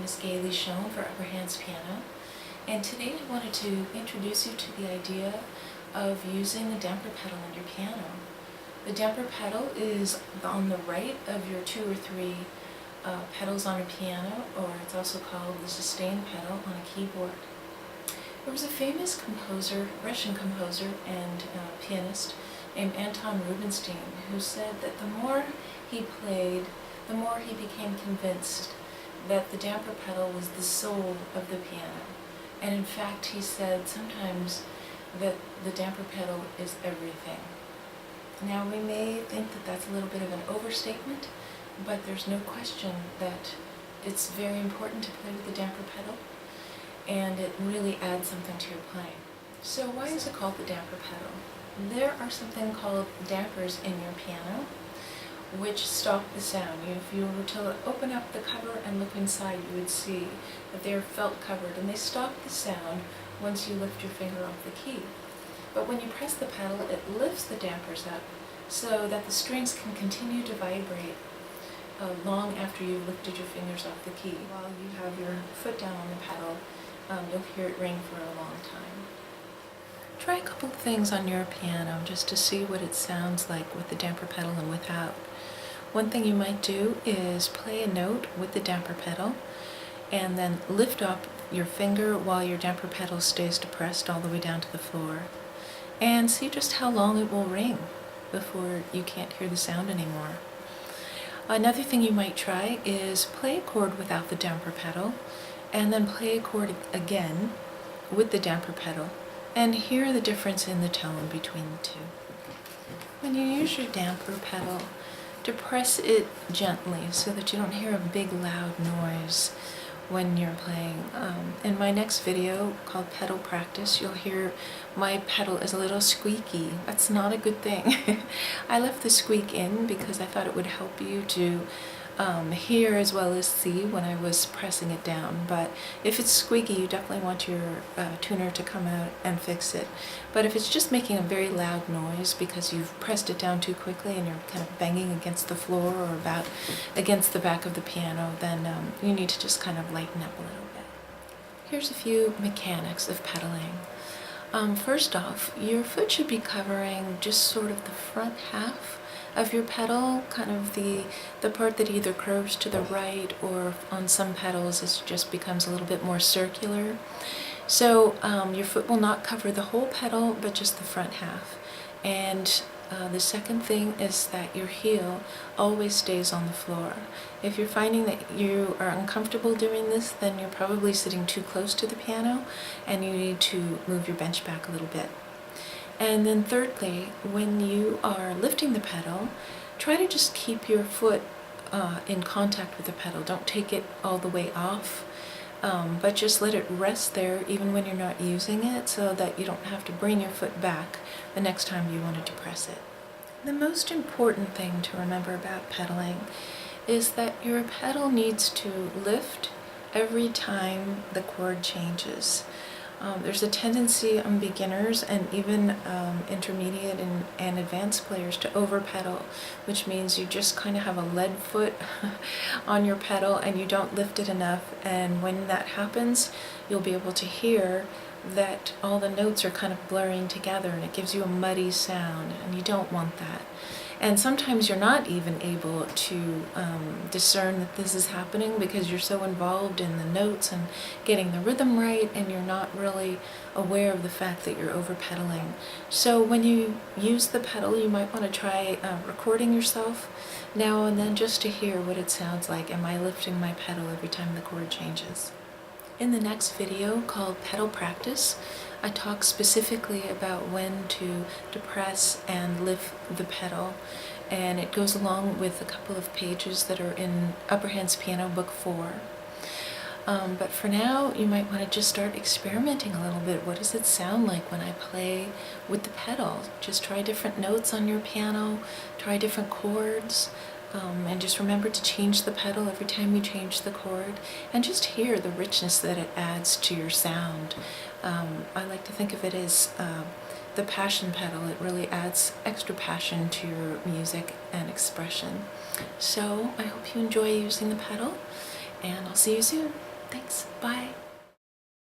name is Gayle Schoen for Upper Hands Piano, and today I wanted to introduce you to the idea of using the damper pedal on your piano. The damper pedal is on the right of your 2 or 3 pedals on a piano, or it's also called the sustain pedal on a keyboard. There was a famous composer, Russian composer and pianist named Anton Rubinstein, who said that the more he played, the more he became convinced that the damper pedal was the soul of the piano. And in fact, he said sometimes that the damper pedal is everything. Now, we may think that that's a little bit of an overstatement, but there's no question that it's very important to play with the damper pedal, and it really adds something to your playing. So why is it called the damper pedal? There are something called dampers in your piano which stop the sound. If you were to open up the cover and look inside, you would see that they are felt covered, and they stop the sound once you lift your finger off the key. But when you press the pedal, it lifts the dampers up so that the strings can continue to vibrate long after you've lifted your fingers off the key. While you have your foot down on the pedal, you'll hear it ring for a long time. Try a couple of things on your piano just to see what it sounds like with the damper pedal and without. One thing you might do is play a note with the damper pedal and then lift up your finger while your damper pedal stays depressed all the way down to the floor, and see just how long it will ring before you can't hear the sound anymore. Another thing you might try is play a chord without the damper pedal and then play a chord again with the damper pedal and hear the difference in the tone between the two. When you use your damper pedal, depress it gently so that you don't hear a big loud noise when you're playing. In my next video called Pedal Practice, you'll hear my pedal is a little squeaky. That's not a good thing. I left the squeak in because I thought it would help you to hear as well as see when I was pressing it down. But if it's squeaky, you definitely want your tuner to come out and fix it. But if it's just making a very loud noise because you've pressed it down too quickly and you're kind of banging against the floor or about against the back of the piano, then you need to just kind of lighten up a little bit. Here's a few mechanics of pedaling. First off, your foot should be covering just sort of the front half of your pedal, kind of the part that either curves to the right, or on some pedals it just becomes a little bit more circular. So your foot will not cover the whole pedal, but just the front half. And the second thing is that your heel always stays on the floor. If you're finding that you are uncomfortable doing this, then you're probably sitting too close to the piano and you need to move your bench back a little bit. And then thirdly, when you are lifting the pedal, try to just keep your foot in contact with the pedal. Don't take it all the way off, but just let it rest there even when you're not using it, so that you don't have to bring your foot back the next time you wanted to press it. The most important thing to remember about pedaling is that your pedal needs to lift every time the chord changes. There's a tendency on beginners and even intermediate and advanced players to over pedal, which means you just kind of have a lead foot on your pedal and you don't lift it enough, and when that happens, you'll be able to hear that all the notes are kind of blurring together and it gives you a muddy sound, and you don't want that. And sometimes you're not even able to discern that this is happening because you're so involved in the notes and getting the rhythm right, and you're not really aware of the fact that you're over pedaling. So when you use the pedal, you might want to try recording yourself now and then just to hear what it sounds like. Am I lifting my pedal every time the chord changes? In the next video called Pedal Practice, I talk specifically about when to depress and lift the pedal, and it goes along with a couple of pages that are in Upper Hands Piano Book 4. But for now, you might want to just start experimenting a little bit. What does it sound like when I play with the pedal? Just try different notes on your piano, try different chords. And just remember to change the pedal every time you change the chord, and just hear the richness that it adds to your sound. I like to think of it as the passion pedal. It really adds extra passion to your music and expression. So I hope you enjoy using the pedal, and I'll see you soon. Thanks. Bye.